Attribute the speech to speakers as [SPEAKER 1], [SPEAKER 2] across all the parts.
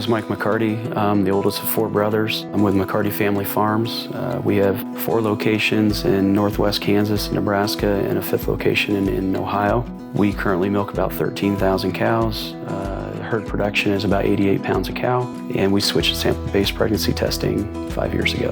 [SPEAKER 1] is Mike McCarty. I'm the oldest of 4 brothers. I'm with McCarty Farms. We have 4 locations in northwest Kansas, Nebraska, and a 5th location in Ohio. We currently milk about 13,000 cows. Herd production is about 88 pounds a cow, and we switched to sample-based pregnancy testing 5 years ago.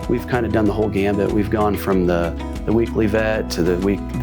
[SPEAKER 1] We've kind of done the whole gambit. We've gone from the weekly vet to the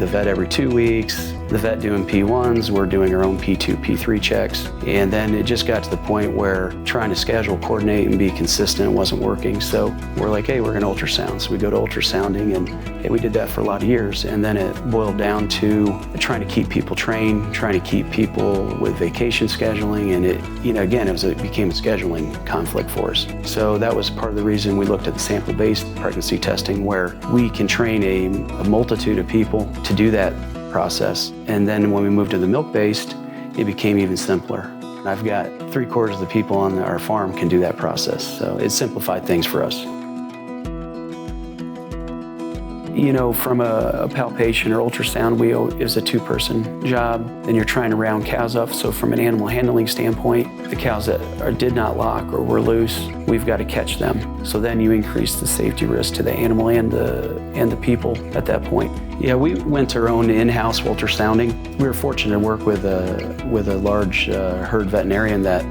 [SPEAKER 1] vet every 2 weeks, the vet doing P1s, we're doing our own P2, P3 checks. And then it just got to the point where trying to schedule, coordinate, and be consistent wasn't working. So we're like, hey, we're gonna ultrasound. So we go to ultrasounding, and we did that for a lot of years. And then it boiled down to trying to keep people trained, trying to keep people with vacation scheduling. And it, again, it became a scheduling conflict for us. So that was part of the reason we looked at the sample-based pregnancy testing, where we can train a multitude of people to do that process. And then when we moved to the milk-based, it became even simpler. I've got 3/4 of the people on our farm can do that process. So it simplified things for us. From a palpation or ultrasound, is a 2-person job, and you're trying to round cows up. So from an animal handling standpoint, the cows that did not lock or were loose, we've got to catch them. So then you increase the safety risk to the animal and the people at that point. Yeah, we went to our own in-house ultrasounding. We were fortunate to work with a large herd veterinarian that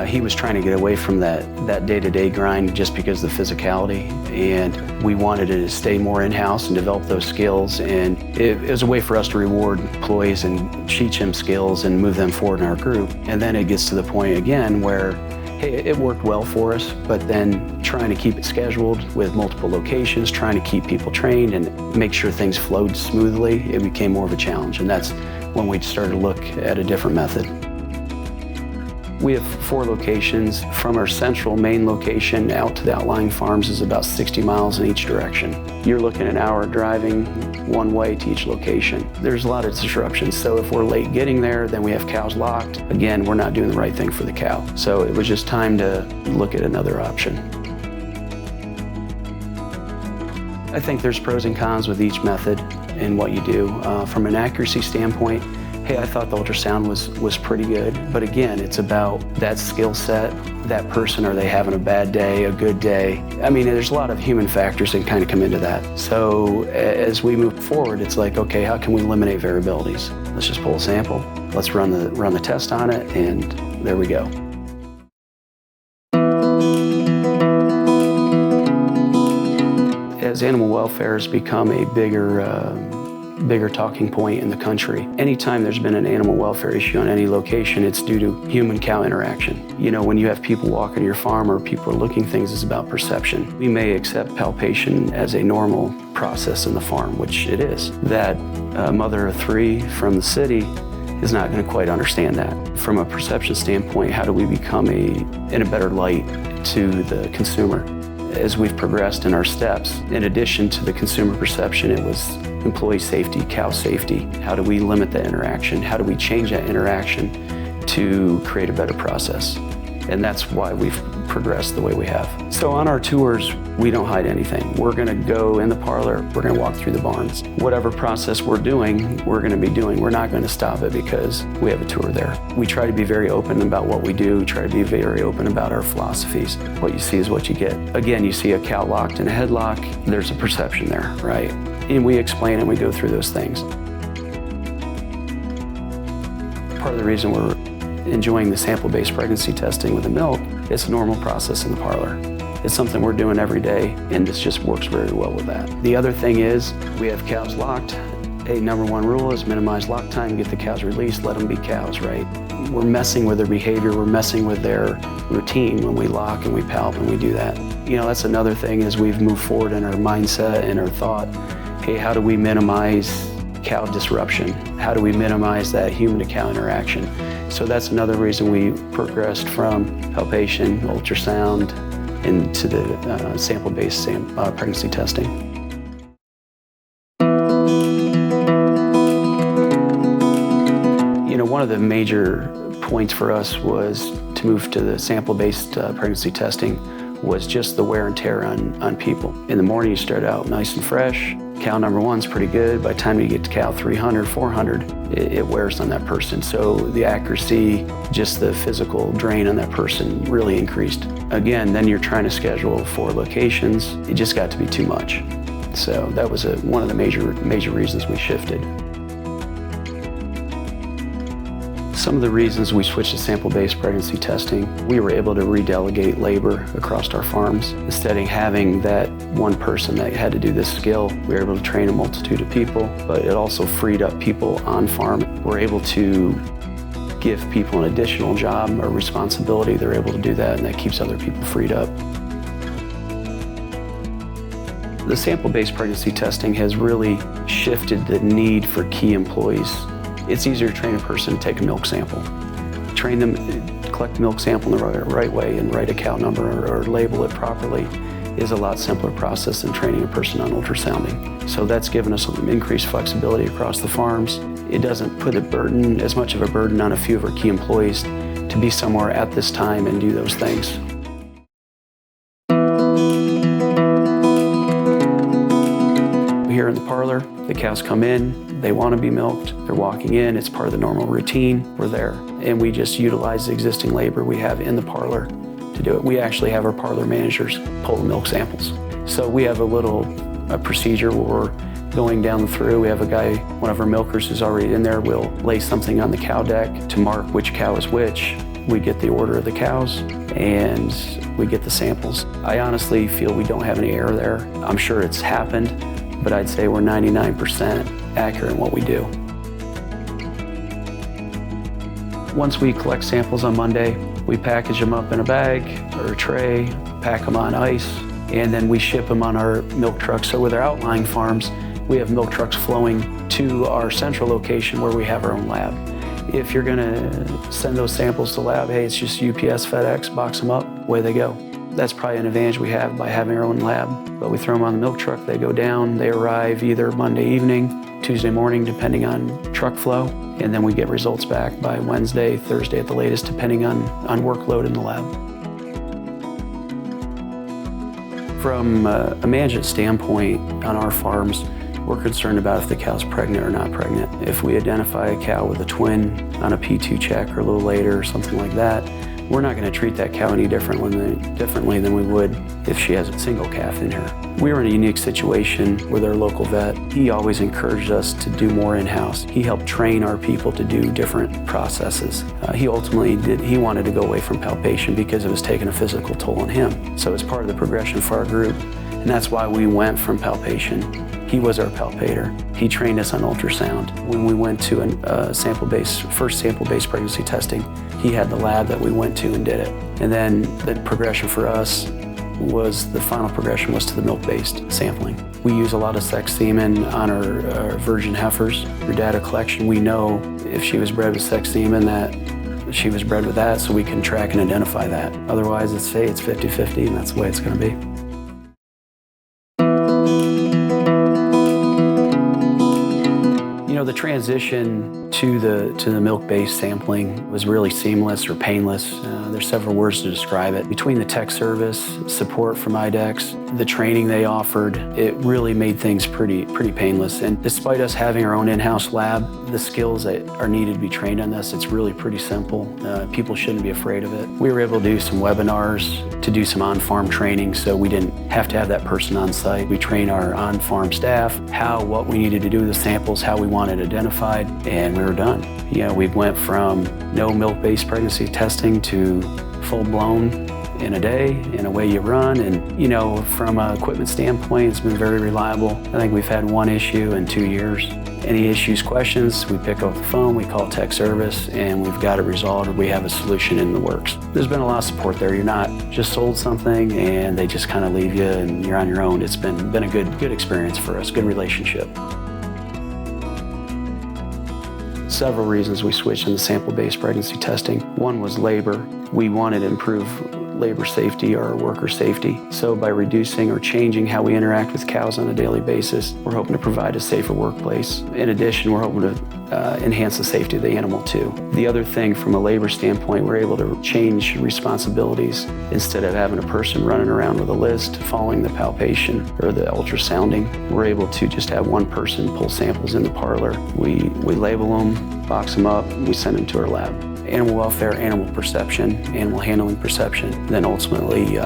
[SPEAKER 1] he was trying to get away from that day-to-day grind just because of the physicality, and we wanted to stay more in-house and develop those skills, and it was a way for us to reward employees and teach them skills and move them forward in our group. And then it gets to the point again where, hey, it worked well for us, but then trying to keep it scheduled with multiple locations, trying to keep people trained and make sure things flowed smoothly, it became more of a challenge, and that's when we started to look at a different method. We have 4 locations. From our central main location out to the outlying farms is about 60 miles in each direction. You're looking at an hour driving one way to each location. There's a lot of disruptions, so if we're late getting there, then we have cows locked. Again, we're not doing the right thing for the cow. So it was just time to look at another option. I think there's pros and cons with each method and what you do. From an accuracy standpoint, hey, I thought the ultrasound was pretty good, but again, it's about that skill set, that person, are they having a bad day, a good day? I mean, there's a lot of human factors that kind of come into that. So as we move forward, it's like, okay, how can we eliminate variabilities? Let's just pull a sample, let's run the test on it, and there we go. As animal welfare has become a bigger talking point in the country. Anytime there's been an animal welfare issue on any location, it's due to human-cow interaction. When you have people walking your farm or people are looking things, it's about perception. We may accept palpation as a normal process in the farm, which it is. That mother of 3 from the city is not going to quite understand that. From a perception standpoint, how do we become in a better light to the consumer? As we've progressed in our steps, in addition to the consumer perception, it was employee safety, cow safety. How do we limit that interaction? How do we change that interaction to create a better process? And that's why we've progressed the way we have. So on our tours, we don't hide anything. We're gonna go in the parlor, we're gonna walk through the barns. Whatever process we're doing, we're gonna be doing. We're not gonna stop it because we have a tour there. We try to be very open about what we do, try to be very open about our philosophies. What you see is what you get. Again, you see a cow locked in a headlock, there's a perception there, right? And we explain and we go through those things. Part of the reason we're enjoying the sample-based pregnancy testing with the milk, it's a normal process in the parlor. It's something we're doing every day, and this just works very well with that. The other thing is, we have cows locked. A number 1 rule is minimize lock time, get the cows released, let them be cows, right? We're messing with their behavior, we're messing with their routine when we lock and we palp and we do that. That's another thing as we've moved forward in our mindset and our thought. Hey, how do we minimize cow disruption? How do we minimize that human-to-cow interaction? So that's another reason we progressed from palpation, ultrasound, into the sample-based pregnancy testing. One of the major points for us was to move to the sample-based pregnancy testing was just the wear and tear on people. In the morning, you start out nice and fresh. Cow number 1's pretty good. By the time you get to cow 300, 400, it wears on that person. So the accuracy, just the physical drain on that person really increased. Again, then you're trying to schedule 4 locations. It just got to be too much. So that was one of the major reasons we shifted. Some of the reasons we switched to sample-based pregnancy testing, we were able to redelegate labor across our farms. Instead of having that one person that had to do this skill, we were able to train a multitude of people, but it also freed up people on farm. We're able to give people an additional job or responsibility. They're able to do that, and that keeps other people freed up. The sample-based pregnancy testing has really shifted the need for key employees. It's easier to train a person to take a milk sample. Train them, collect the milk sample in the right way and write a cow number or label it properly is a lot simpler process than training a person on ultrasounding. So that's given us some increased flexibility across the farms. It doesn't put as much of a burden on a few of our key employees to be somewhere at this time and do those things. Here in the parlor, the cows come in, they want to be milked, they're walking in, it's part of the normal routine, we're there. And we just utilize the existing labor we have in the parlor to do it. We actually have our parlor managers pull the milk samples. So we have a procedure where we're going down through. We have a guy, one of our milkers who's already in there, will lay something on the cow deck to mark which cow is which. We get the order of the cows and we get the samples. I honestly feel we don't have any error there. I'm sure it's happened, but I'd say we're 99% accurate in what we do. Once we collect samples on Monday, we package them up in a bag or a tray, pack them on ice, and then we ship them on our milk trucks. So with our outlying farms, we have milk trucks flowing to our central location where we have our own lab. If you're gonna send those samples to lab, hey, it's just UPS, FedEx, box them up, away they go. That's probably an advantage we have by having our own lab. But we throw them on the milk truck, they go down, they arrive either Monday evening, Tuesday morning, depending on truck flow, and then we get results back by Wednesday, Thursday at the latest, depending on workload in the lab. From a management standpoint on our farms, we're concerned about if the cow's pregnant or not pregnant. If we identify a cow with a twin on a P2 check or a little later or something like that, we're not going to treat that cow any differently than we would if she has a single calf in her. We were in a unique situation with our local vet. He always encouraged us to do more in-house. He helped train our people to do different processes. He wanted to go away from palpation because it was taking a physical toll on him. So it's part of the progression for our group, and that's why we went from palpation. He was our palpator. He trained us on ultrasound. When we went to first sample-based pregnancy testing, he had the lab that we went to and did it. And then the progression for us the final progression was to the milk-based sampling. We use a lot of sex semen on our virgin heifers. For data collection, we know if she was bred with sex semen that she was bred with that, so we can track and identify that. Otherwise, it's 50-50, and that's the way it's gonna be. The transition to the milk-based sampling was really seamless or painless. There's several words to describe it. Between the tech service, support from Idexx, the training they offered, it really made things pretty painless. And despite us having our own in-house lab, the skills that are needed to be trained on this, it's really pretty simple. People shouldn't be afraid of it. We were able to do some webinars to do some on-farm training, so we didn't have to have that person on site. We train our on-farm staff what we needed to do with the samples, how we wanted identified, and we were done. We went from no milk-based pregnancy testing to full-blown in a day, and away you run. And from an equipment standpoint, it's been very reliable. I think we've had one issue in 2 years. Any issues, questions, we pick up the phone, we call tech service, and we've got it resolved, or we have a solution in the works. There's been a lot of support there. You're not just sold something and they just kind of leave you and you're on your own. It's been a good experience for us, good relationship. Several reasons we switched into sample-based pregnancy testing. One was labor. We wanted to improve labor safety or our worker safety. So by reducing or changing how we interact with cows on a daily basis, we're hoping to provide a safer workplace. In addition, we're hoping to enhance the safety of the animal too. The other thing from a labor standpoint, we're able to change responsibilities. Instead of having a person running around with a list following the palpation or the ultrasounding, we're able to just have one person pull samples in the parlor. We label them, box them up, and we send them to our lab. Animal welfare, animal perception, animal handling perception, then ultimately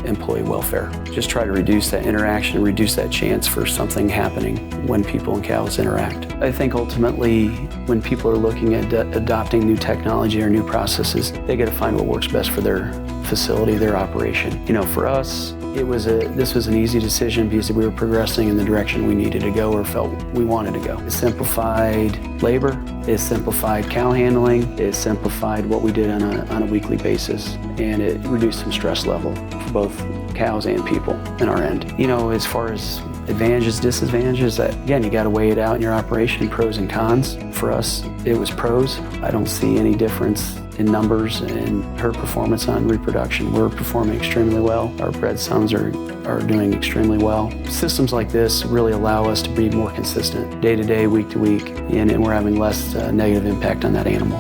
[SPEAKER 1] employee welfare. Just try to reduce that interaction, reduce that chance for something happening when people and cows interact. I think ultimately when people are looking at adopting new technology or new processes, they got to find what works best for their facility, their operation. You know, for us, this was an easy decision because we were progressing in the direction we needed to go or felt we wanted to go. It simplified labor, it simplified cow handling, it simplified what we did on a weekly basis, and it reduced some stress level for both cows and people in our end. You know, as far as advantages, disadvantages, again, you got to weigh it out in your operation, pros and cons. For us, it was pros. I don't see any difference in numbers and her performance on reproduction. We're performing extremely well. Our bred sons are doing extremely well. Systems like this really allow us to be more consistent day to day, week to week, and we're having less negative impact on that animal.